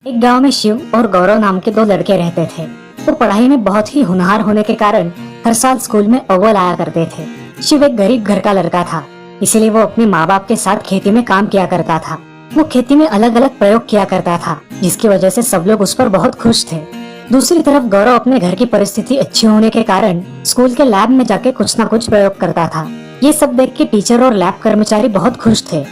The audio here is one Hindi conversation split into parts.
एक गांव में शिव और गौरव नाम के दो लड़के रहते थे। वो पढ़ाई में बहुत ही होनहार होने के कारण हर साल स्कूल में अव्वल आया करते थे। शिव एक गरीब घर का लड़का था, इसीलिए वो अपने माँ बाप के साथ खेती में काम किया करता था। वो खेती में अलग अलग प्रयोग किया करता था, जिसकी वजह से सब लोग उस पर बहुत खुश थे। दूसरी तरफ गौरव अपने घर की परिस्थिति अच्छी होने के कारण स्कूल के लैब में जाके कुछ न कुछ प्रयोग करता था। ये सब देख के टीचर और लैब कर्मचारी बहुत खुश थे।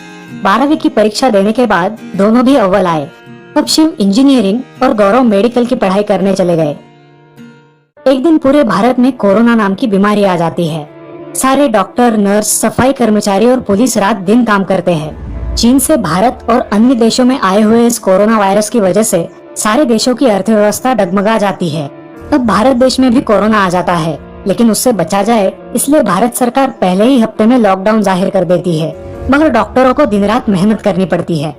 12वीं की परीक्षा देने के बाद दोनों भी अव्वल आए। अब शिव इंजीनियरिंग और गौरव मेडिकल की पढ़ाई करने चले गए। एक दिन पूरे भारत में कोरोना नाम की बीमारी आ जाती है। सारे डॉक्टर, नर्स, सफाई कर्मचारी और पुलिस रात दिन काम करते हैं। चीन से भारत और अन्य देशों में आए हुए इस कोरोना वायरस की वजह से सारे देशों की अर्थव्यवस्था डगमगा जाती है। अब भारत देश में भी कोरोना आ जाता है, लेकिन उससे बचा जाए इसलिए भारत सरकार पहले ही हफ्ते में लॉकडाउन जाहिर कर देती है, मगर डॉक्टरों को दिन रात मेहनत करनी पड़ती है।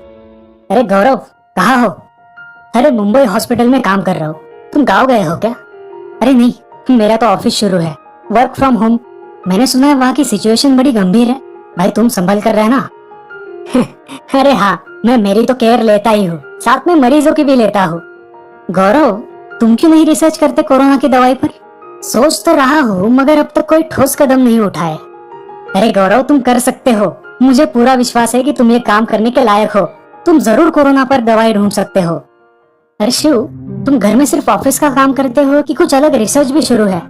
अरे गौरव, कहाँ हो? अरे मुंबई हॉस्पिटल में काम कर रहा हूँ। तुम गाँव गए हो क्या? अरे नहीं, मेरा तो ऑफिस शुरू है, वर्क फ्रॉम होम। मैंने सुना है वहाँ की सिचुएशन बड़ी गंभीर है। भाई तुम संभल कर रहना। अरे हाँ, मैं मेरी तो केयर लेता ही हूँ, साथ में मरीजों की भी लेता हूँ। गौरव, तुम क्यों नहीं रिसर्च करते कोरोना की दवाई पर? सोच तो रहा हूँ, मगर अब तक कोई ठोस कदम नहीं उठाए। अरे गौरव, तुम कर सकते हो। मुझे पूरा विश्वास है कि तुम ये काम करने के लायक हो। तुम जरूर कोरोना पर दवाई ढूंढ सकते हो। अरे शिव, तुम घर में सिर्फ ऑफिस का काम करते हो कि कुछ अलग रिसर्च भी शुरू है?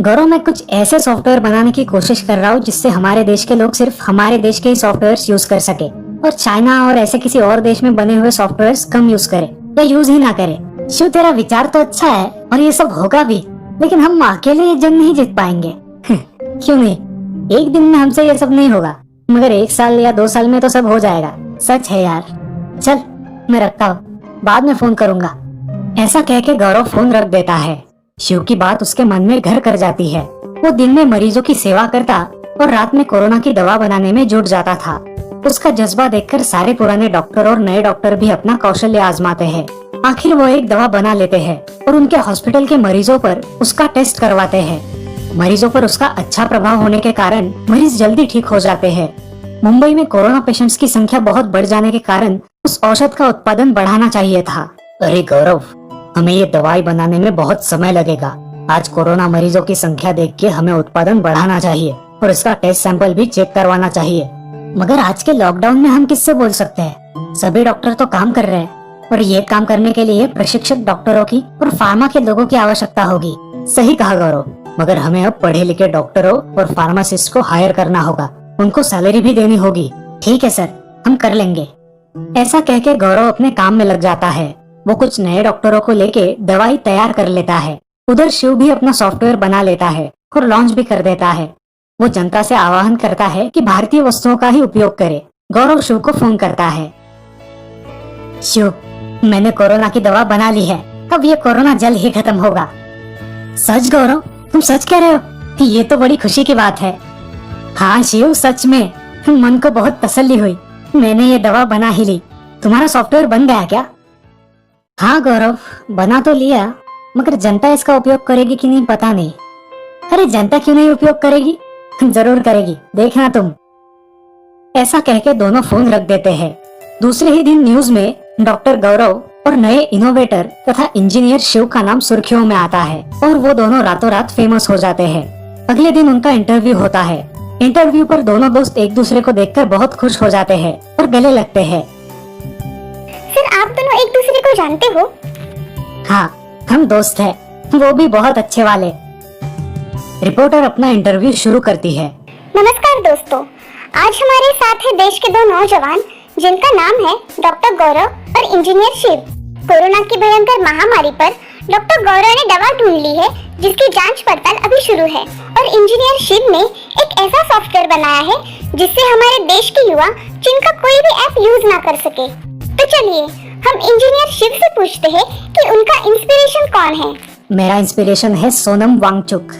गौरव, मैं कुछ ऐसे सॉफ्टवेयर बनाने की कोशिश कर रहा हूँ जिससे हमारे देश के लोग सिर्फ हमारे देश के ही सॉफ्टवेयर यूज कर सके और चाइना और ऐसे किसी और देश में बने हुए सॉफ्टवेयर कम यूज करे या यूज ही ना करे। शिव, तेरा विचार तो अच्छा है और ये सब होगा भी, लेकिन हम अकेले ये जंग नहीं जीत पाएंगे। क्यों नहीं? एक दिन में हमसे ये सब नहीं होगा, मगर 1 साल या 2 साल में तो सब हो जाएगा। सच है यार। चल मैं रखता हूँ, बाद में फोन करूंगा। ऐसा कह के गौरव फोन रख देता है। शिव की बात उसके मन में घर कर जाती है। वो दिन में मरीजों की सेवा करता और रात में कोरोना की दवा बनाने में जुट जाता था। उसका जज्बा देखकर सारे पुराने डॉक्टर और नए डॉक्टर भी अपना कौशल्य आजमाते हैं। आखिर वो एक दवा बना लेते हैं और उनके हॉस्पिटल के मरीजों पर उसका टेस्ट करवाते हैं। मरीजों पर उसका अच्छा प्रभाव होने के कारण मरीज जल्दी ठीक हो जाते हैं। मुंबई में कोरोना पेशेंट्स की संख्या बहुत बढ़ जाने के कारण उस औषध का उत्पादन बढ़ाना चाहिए था। अरे गौरव, हमें ये दवाई बनाने में बहुत समय लगेगा। आज कोरोना मरीजों की संख्या देख के हमें उत्पादन बढ़ाना चाहिए और इसका टेस्ट सैंपल भी चेक करवाना चाहिए। मगर आज के लॉकडाउन में हम किससे बोल सकते हैं? सभी डॉक्टर तो काम कर रहे हैं और ये काम करने के लिए प्रशिक्षित डॉक्टरों की और फार्मा के लोगों की आवश्यकता होगी। सही कहा गौरव, मगर हमें अब पढ़े लिखे डॉक्टरों और फार्मासिस्ट को हायर करना होगा, उनको सैलरी भी देनी होगी। ठीक है सर, हम कर लेंगे। ऐसा कह के गौरव अपने काम में लग जाता है। वो कुछ नए डॉक्टरों को लेके दवाई तैयार कर लेता है। उधर शिव भी अपना सॉफ्टवेयर बना लेता है और लॉन्च भी कर देता है। वो जनता से आह्वान करता है कि भारतीय वस्तुओं का ही उपयोग करे। गौरव शिव को फोन करता है। शिव, मैंने कोरोना की दवा बना ली है, अब ये कोरोना जल्द ही खत्म होगा। सच गौरव, तुम सच कह रहे हो? ये तो बड़ी खुशी की बात है। हाँ शिव, सच में मन को बहुत तसल्ली हुई। मैंने ये दवा बना ही ली। तुम्हारा सॉफ्टवेयर बन गया क्या? हाँ गौरव, बना तो लिया, मगर जनता इसका उपयोग करेगी कि नहीं पता नहीं। अरे जनता क्यों नहीं उपयोग करेगी? जरूर करेगी, देखना तुम। ऐसा कह के दोनों फोन रख देते हैं। दूसरे ही दिन न्यूज में डॉक्टर गौरव और नए इनोवेटर तथा इंजीनियर शिव का नाम सुर्खियों में आता है और वो दोनों रातों रात फेमस हो जाते हैं। अगले दिन उनका इंटरव्यू होता है। इंटरव्यू पर दोनों दोस्त एक दूसरे को देखकर बहुत खुश हो जाते हैं और गले लगते हैं। सर, आप दोनों एक दूसरे को जानते हो? हाँ, हम दोस्त हैं, वो भी बहुत अच्छे वाले। रिपोर्टर अपना इंटरव्यू शुरू करती है। नमस्कार दोस्तों, आज हमारे साथ है देश के 2 नौजवान जिनका नाम है डॉक्टर गौरव और इंजीनियर शिव। कोरोना की भयंकर महामारी पर डॉक्टर गौरव ने दवा ढूंढ ली है जिसकी जांच पड़ताल अभी शुरू है और इंजीनियर शिव ने एक ऐसा सॉफ्टवेयर बनाया है जिससे हमारे देश के युवा चीन का कोई भी ऐप यूज ना कर सके। तो चलिए हम इंजीनियर शिव से पूछते हैं कि उनका इंस्पिरेशन कौन है। मेरा इंस्पिरेशन है सोनम वांगचुक।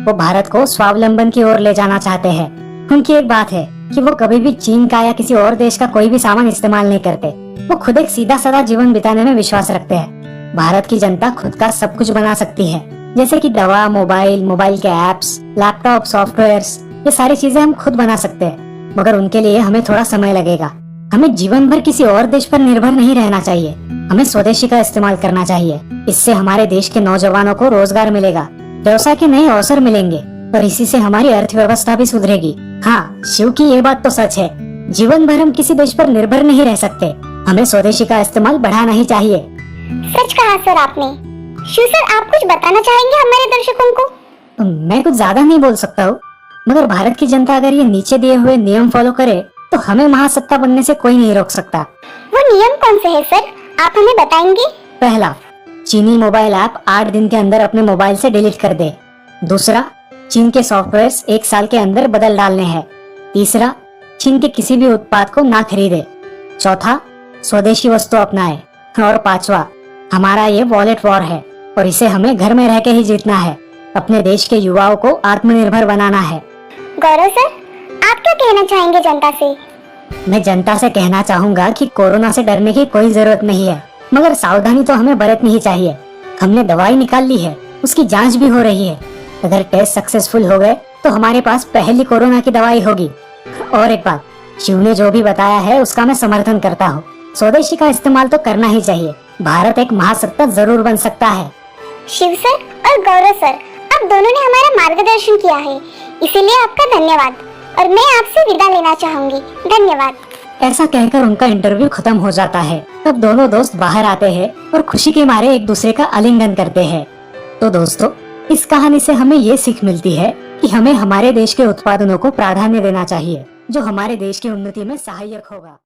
वो भारत को स्वावलंबन की ओर ले जाना चाहते हैं। उनकी एक बात है कि वो कभी भी चीन का या किसी और देश का कोई भी सामान इस्तेमाल नहीं करते। वो खुद एक सीधा साधा जीवन बिताने में विश्वास रखते हैं। भारत की जनता खुद का सब कुछ बना सकती है, जैसे कि दवा, मोबाइल के एप्स, लैपटॉप, सॉफ्टवेयर्स, ये सारी चीजें हम खुद बना सकते हैं, मगर उनके लिए हमें थोड़ा समय लगेगा। हमें जीवन भर किसी और देश पर निर्भर नहीं रहना चाहिए। हमें स्वदेशी का इस्तेमाल करना चाहिए। इससे हमारे देश के नौजवानों को रोजगार मिलेगा, व्यवसाय के नए अवसर मिलेंगे और इसी से हमारी अर्थव्यवस्था भी सुधरेगी। हाँ, शिव की ये बात तो सच है, जीवन भर हम किसी देश पर निर्भर नहीं रह सकते। हमें स्वदेशी का इस्तेमाल बढ़ाना ही चाहिए। सच कहा सर आपने। शिव सर, आप कुछ बताना चाहेंगे हमारे दर्शकों को? मैं कुछ ज्यादा नहीं बोल सकता हूँ, मगर भारत की जनता अगर ये नीचे दिए हुए नियम फॉलो करे तो हमें महासत्ता बनने से कोई नहीं रोक सकता। वो नियम कौन से है सर, आप हमें बताएंगे? पहला, चीनी मोबाइल ऐप 8 दिन के अंदर अपने मोबाइल से डिलीट कर दे। दूसरा, चीन के सॉफ्टवेयर्स 1 साल के अंदर बदल डालने हैं। तीसरा, चीन के किसी भी उत्पाद को ना खरीदे। चौथा, स्वदेशी वस्तु अपनाए। और पांचवा, हमारा ये वॉलेट वॉर है और इसे हमें घर में रह के ही जीतना है। अपने देश के युवाओं को आत्मनिर्भर बनाना है। गौरव सर, आप क्या कहना चाहेंगे जनता से? मैं जनता से कहना चाहूंगा कि कोरोना से डरने की कोई जरूरत नहीं है, मगर सावधानी तो हमें बरतनी ही चाहिए। हमने दवाई निकाल ली है, उसकी जांच भी हो रही है। अगर टेस्ट सक्सेसफुल हो गए तो हमारे पास पहली कोरोना की दवाई होगी। और एक बात, शिव ने जो भी बताया है उसका मैं समर्थन करता हूँ। स्वदेशी का इस्तेमाल तो करना ही चाहिए। भारत एक महासत्ता जरूर बन सकता है। शिव सर और गौरव सर, आप दोनों ने हमारा मार्गदर्शन किया है, इसीलिए आपका धन्यवाद। और मैं आपसे विदा लेना चाहूंगी। धन्यवाद। ऐसा कहकर उनका इंटरव्यू खत्म हो जाता है। तब दोनों दोस्त बाहर आते हैं और खुशी के मारे एक दूसरे का आलिंगन करते हैं। तो दोस्तों, इस कहानी से हमें ये सीख मिलती है कि हमें हमारे देश के उत्पादनों को प्राधान्य देना चाहिए, जो हमारे देश की उन्नति में सहायक होगा।